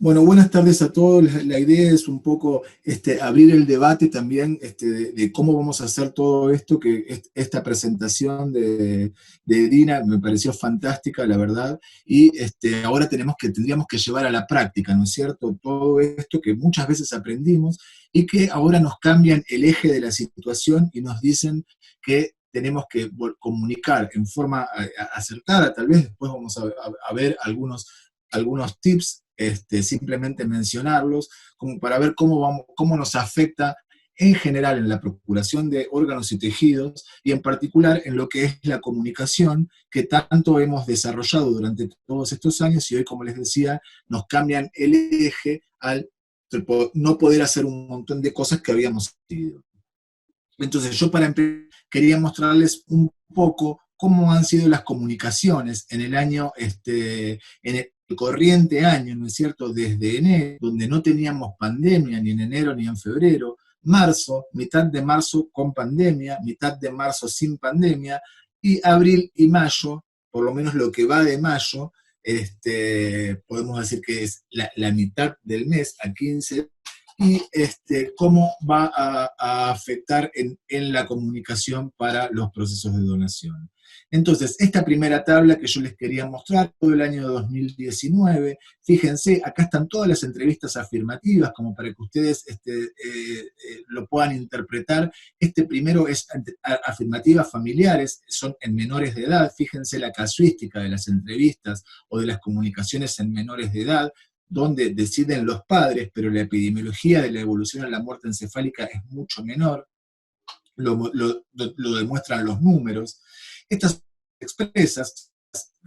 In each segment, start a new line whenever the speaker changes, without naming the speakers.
Bueno, buenas tardes a todos. La idea es un poco abrir el debate también de cómo vamos a hacer todo esto, que esta presentación de Dina me pareció fantástica, la verdad, y ahora tendríamos que llevar a la práctica, ¿no es cierto? Todo esto que muchas veces aprendimos y que ahora nos cambian el eje de la situación y nos dicen que tenemos que comunicar en forma acertada. Tal vez después vamos a ver algunos tips, simplemente mencionarlos, como para ver cómo nos afecta en general en la procuración de órganos y tejidos, y en particular en lo que es la comunicación, que tanto hemos desarrollado durante todos estos años, y hoy, como les decía, nos cambian el eje al no poder hacer un montón de cosas que habíamos hecho. Entonces yo para empezar quería mostrarles un poco cómo han sido las comunicaciones en el año, en el corriente año, ¿no es cierto?, desde enero, donde no teníamos pandemia ni en enero ni en febrero, marzo, mitad de marzo con pandemia, mitad de marzo sin pandemia, y abril y mayo, por lo menos lo que va de mayo, podemos decir que es la mitad del mes, a 15, y cómo va a afectar en la comunicación para los procesos de donación. Entonces, esta primera tabla que yo les quería mostrar, todo el año 2019, fíjense, acá están todas las entrevistas afirmativas, como para que ustedes lo puedan interpretar. Primero es afirmativas familiares, son en menores de edad, fíjense la casuística de las entrevistas o de las comunicaciones en menores de edad, donde deciden los padres, pero la epidemiología de la evolución a la muerte encefálica es mucho menor, lo demuestran los números. Estas expresas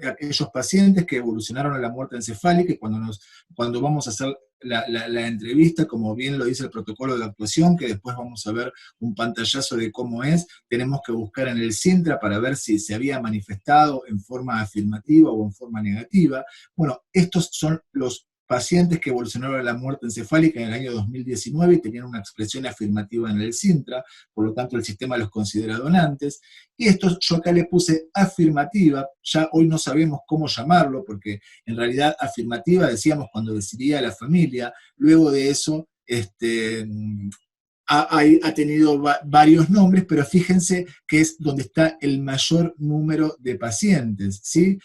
aquellos pacientes que evolucionaron a la muerte encefálica, y cuando vamos a hacer la entrevista, como bien lo dice el protocolo de actuación, que después vamos a ver un pantallazo de cómo es, tenemos que buscar en el CINTRA para ver si se había manifestado en forma afirmativa o en forma negativa. Bueno, estos son los pacientes que evolucionaron a la muerte encefálica en el año 2019 y tenían una expresión afirmativa en el CINTRA, por lo tanto el sistema los considera donantes, y esto yo acá le puse afirmativa, ya hoy no sabemos cómo llamarlo, porque en realidad afirmativa decíamos cuando decidía la familia, luego de eso ha tenido varios nombres, pero fíjense que es donde está el mayor número de pacientes, ¿sí?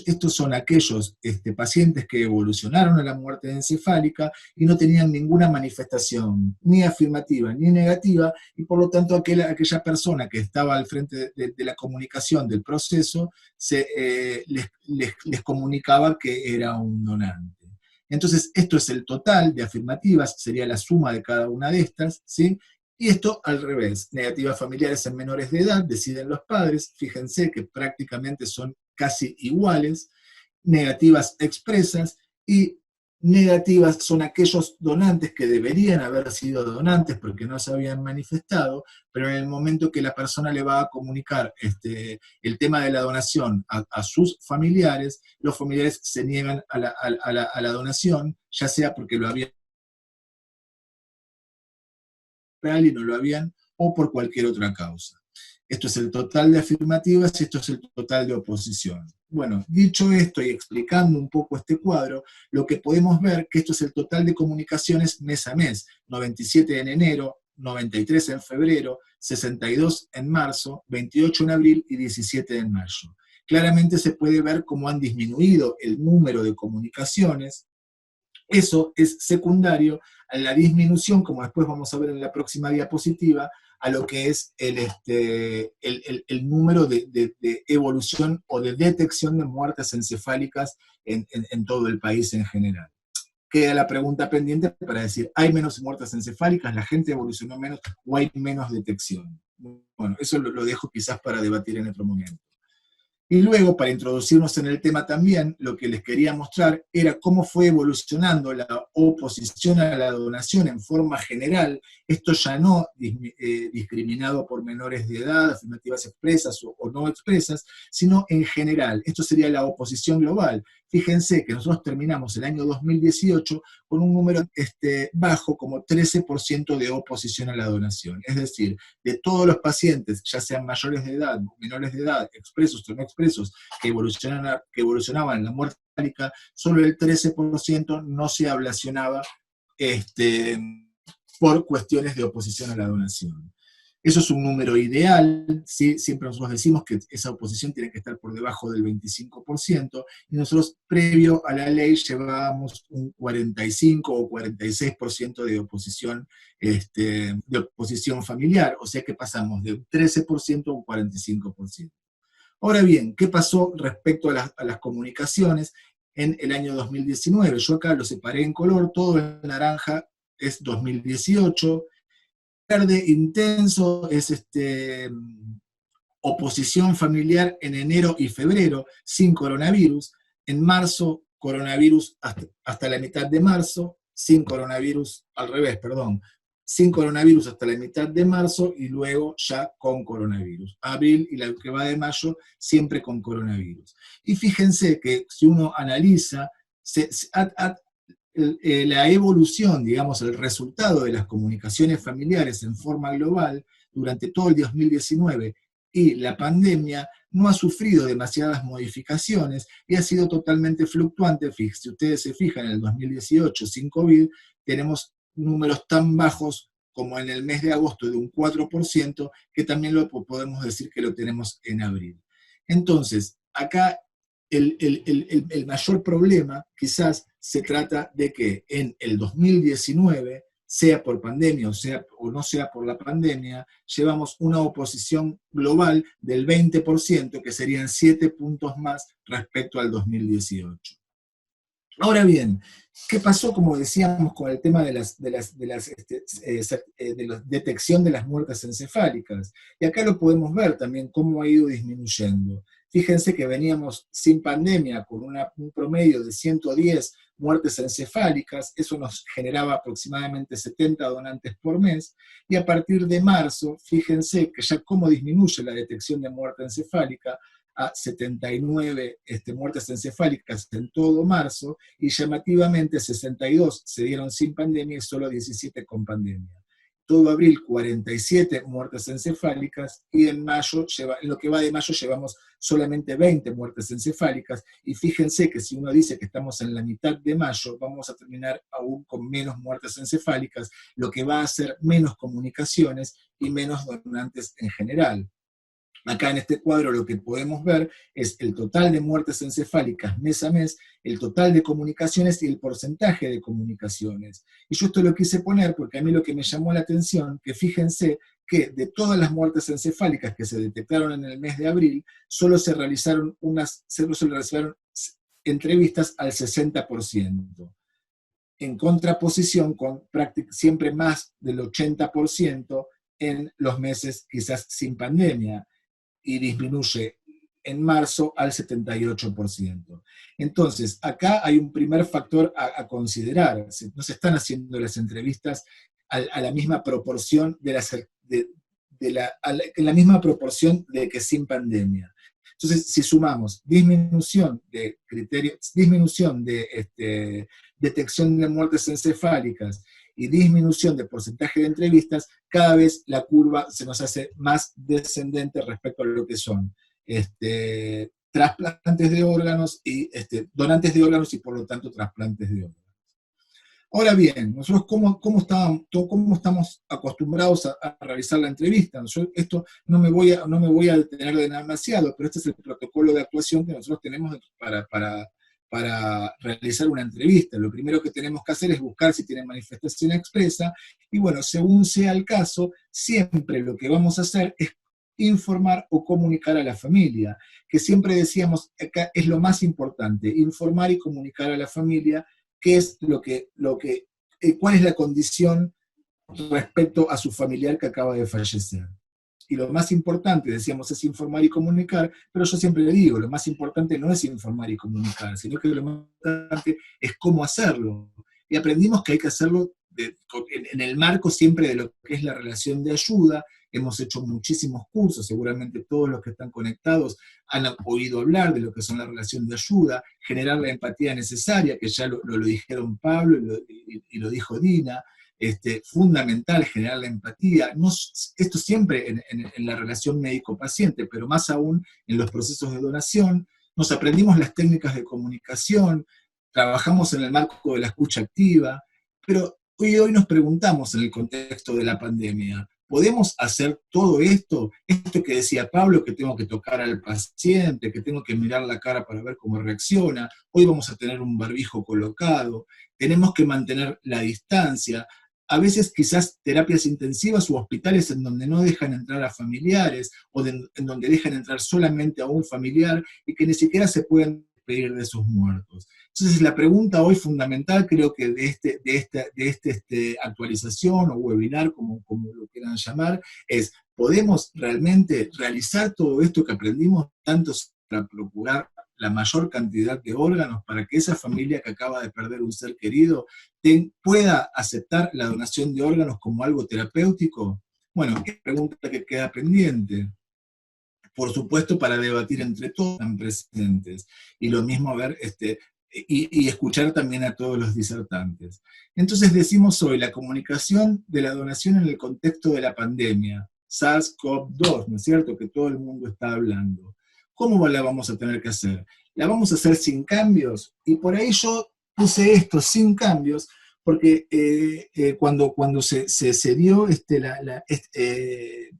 Estos son aquellos pacientes que evolucionaron a la muerte encefálica y no tenían ninguna manifestación, ni afirmativa ni negativa, y por lo tanto aquella persona que estaba al frente de la comunicación del proceso les comunicaba que era un donante. Entonces, esto es el total de afirmativas, sería la suma de cada una de estas, ¿sí? Y esto al revés, negativas familiares en menores de edad, deciden los padres, fíjense que prácticamente son casi iguales, negativas expresas, y negativas son aquellos donantes que deberían haber sido donantes porque no se habían manifestado, pero en el momento que la persona le va a comunicar el tema de la donación a sus familiares, los familiares se niegan a la donación, ya sea porque lo habían real y no lo habían, o por cualquier otra causa. Esto es el total de afirmativas y esto es el total de oposición. Bueno, dicho esto y explicando un poco este cuadro, lo que podemos ver que esto es el total de comunicaciones mes a mes, 97 en enero, 93 en febrero, 62 en marzo, 28 en abril y 17 en mayo. Claramente se puede ver cómo han disminuido el número de comunicaciones. Eso es secundario a la disminución, como después vamos a ver en la próxima diapositiva, a lo que es el número de evolución o de detección de muertes encefálicas en todo el país en general. Queda la pregunta pendiente para decir, ¿hay menos muertes encefálicas? ¿La gente evolucionó menos? ¿O hay menos detección? Bueno, eso lo dejo quizás para debatir en otro momento. Y luego, para introducirnos en el tema también, lo que les quería mostrar era cómo fue evolucionando la oposición a la donación en forma general, esto ya no discriminado por menores de edad, afirmativas expresas o no expresas, sino en general. Esto sería la oposición global. Fíjense que nosotros terminamos el año 2018 con un número bajo, como 13% de oposición a la donación. Es decir, de todos los pacientes, ya sean mayores de edad, menores de edad, expresos o no expresos, presos que evolucionaban en la muerte encefálica, solo el 13% no se ablacionaba por cuestiones de oposición a la donación. Eso es un número ideal, ¿sí? Siempre nosotros decimos que esa oposición tiene que estar por debajo del 25%, y nosotros previo a la ley llevábamos un 45 o 46% de oposición familiar, o sea que pasamos de un 13% a un 45%. Ahora bien, ¿qué pasó respecto a las comunicaciones en el año 2019? Yo acá lo separé en color, todo en naranja es 2018, verde intenso es oposición familiar en enero y febrero sin coronavirus, en marzo coronavirus hasta la mitad de marzo, sin coronavirus, al revés, perdón, sin coronavirus hasta la mitad de marzo y luego ya con coronavirus. Abril y la que va de mayo siempre con coronavirus. Y fíjense que si uno analiza, la evolución, digamos, el resultado de las comunicaciones familiares en forma global durante todo el 2019 y la pandemia no ha sufrido demasiadas modificaciones y ha sido totalmente fluctuante. Si ustedes se fijan, en el 2018 sin COVID tenemos números tan bajos como en el mes de agosto de un 4%, que también lo podemos decir que lo tenemos en abril. Entonces, acá el mayor problema quizás se trata de que en el 2019, sea por pandemia o no sea por la pandemia, llevamos una oposición global del 20%, que serían 7 puntos más respecto al 2018. Ahora bien, ¿qué pasó, como decíamos, con el tema de la detección de las muertes encefálicas? Y acá lo podemos ver también cómo ha ido disminuyendo. Fíjense que veníamos sin pandemia con un promedio de 110 muertes encefálicas, eso nos generaba aproximadamente 70 donantes por mes, y a partir de marzo, fíjense que ya cómo disminuye la detección de muerte encefálica, a 79 muertes encefálicas en todo marzo, y llamativamente 62 se dieron sin pandemia y solo 17 con pandemia. Todo abril 47 muertes encefálicas, y en lo que va de mayo llevamos solamente 20 muertes encefálicas, y fíjense que si uno dice que estamos en la mitad de mayo, vamos a terminar aún con menos muertes encefálicas, lo que va a hacer menos comunicaciones y menos donantes en general. Acá en este cuadro lo que podemos ver es el total de muertes encefálicas mes a mes, el total de comunicaciones y el porcentaje de comunicaciones. Y yo esto lo quise poner porque a mí lo que me llamó la atención, que fíjense que de todas las muertes encefálicas que se detectaron en el mes de abril, solo se realizaron entrevistas al 60%, en contraposición con siempre más del 80% en los meses quizás sin pandemia, y disminuye en marzo al 78%. Entonces, acá hay un primer factor a considerar. No se están haciendo las entrevistas a la misma proporción en la misma proporción de que sin pandemia. Entonces, si sumamos disminución de criterios, disminución de detección de muertes encefálicas y disminución de porcentaje de entrevistas, cada vez la curva se nos hace más descendente respecto a lo que son trasplantes de órganos y donantes de órganos y por lo tanto trasplantes de órganos. Ahora bien, nosotros cómo estamos acostumbrados a realizar la entrevista. Yo esto no me voy a detener demasiado, pero este es el protocolo de actuación que nosotros tenemos para realizar una entrevista. Lo primero que tenemos que hacer es buscar si tienen manifestación expresa, y bueno, según sea el caso, siempre lo que vamos a hacer es informar o comunicar a la familia, que siempre decíamos, acá es lo más importante, informar y comunicar a la familia qué es cuál es la condición respecto a su familiar que acaba de fallecer. Y lo más importante, decíamos, es informar y comunicar, pero yo siempre le digo, lo más importante no es informar y comunicar, sino que lo más importante es cómo hacerlo. Y aprendimos que hay que hacerlo en el marco siempre de lo que es la relación de ayuda. Hemos hecho muchísimos cursos, seguramente todos los que están conectados han oído hablar de lo que son la relación de ayuda, generar la empatía necesaria, que ya lo dijeron Pablo y lo dijo Dina, fundamental generar la empatía, no, esto siempre en la relación médico-paciente, pero más aún en los procesos de donación. Nos aprendimos las técnicas de comunicación, trabajamos en el marco de la escucha activa, pero hoy nos preguntamos en el contexto de la pandemia, ¿podemos hacer todo esto? Esto que decía Pablo, que tengo que tocar al paciente, que tengo que mirar la cara para ver cómo reacciona, hoy vamos a tener un barbijo colocado, tenemos que mantener la distancia, a veces quizás terapias intensivas u hospitales en donde no dejan entrar a familiares o en donde dejan entrar solamente a un familiar y que ni siquiera se pueden despedir de sus muertos. Entonces la pregunta hoy fundamental creo que de esta actualización o webinar, como lo quieran llamar, es, ¿podemos realmente realizar todo esto que aprendimos tanto para procurar la mayor cantidad de órganos para que esa familia que acaba de perder un ser querido pueda aceptar la donación de órganos como algo terapéutico? Bueno, es pregunta que queda pendiente. Por supuesto, para debatir entre todos los presentes. Y lo mismo, ver, y escuchar también a todos los disertantes. Entonces decimos hoy, la comunicación de la donación en el contexto de la pandemia, SARS-CoV-2, ¿no es cierto?, que todo el mundo está hablando. ¿Cómo la vamos a tener que hacer? ¿La vamos a hacer sin cambios? Y por ahí yo puse esto, sin cambios, porque cuando se dio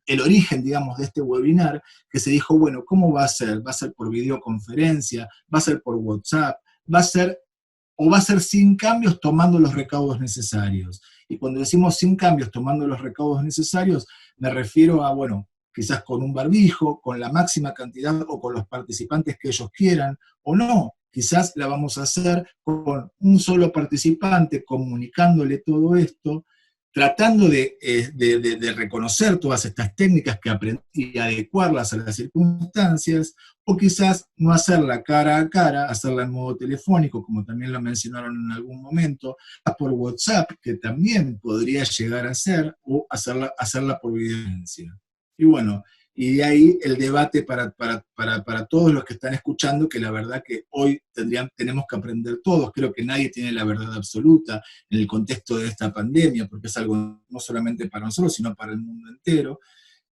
el origen, digamos, de este webinar, que se dijo, bueno, ¿cómo va a ser? ¿Va a ser por videoconferencia? ¿Va a ser por WhatsApp? ¿Va a ser o va a ser sin cambios tomando los recaudos necesarios? Y cuando decimos sin cambios tomando los recaudos necesarios, me refiero a, bueno, quizás con un barbijo, con la máxima cantidad o con los participantes que ellos quieran, o no, quizás la vamos a hacer con un solo participante, comunicándole todo esto, tratando de reconocer todas estas técnicas que aprendí y adecuarlas a las circunstancias, o quizás no hacerla cara a cara, hacerla en modo telefónico, como también lo mencionaron en algún momento, por WhatsApp, que también podría llegar a ser, o hacerla por videoconferencia. Y bueno, y de ahí el debate para todos los que están escuchando, que la verdad que hoy tenemos que aprender todos. Creo que nadie tiene la verdad absoluta en el contexto de esta pandemia, porque es algo no solamente para nosotros, sino para el mundo entero.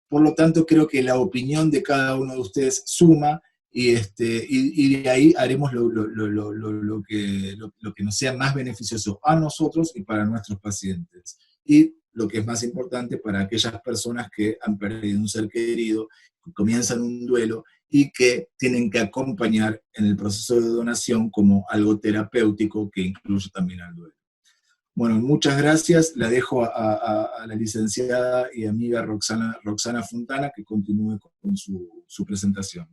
Por lo tanto, creo que la opinión de cada uno de ustedes suma, y de ahí haremos lo que nos sea más beneficioso a nosotros y para nuestros pacientes. Y lo que es más importante para aquellas personas que han perdido un ser querido, que comienzan un duelo y que tienen que acompañar en el proceso de donación como algo terapéutico que incluye también al duelo. Bueno, muchas gracias. La dejo a la licenciada y amiga Roxana Fontana que continúe con su presentación.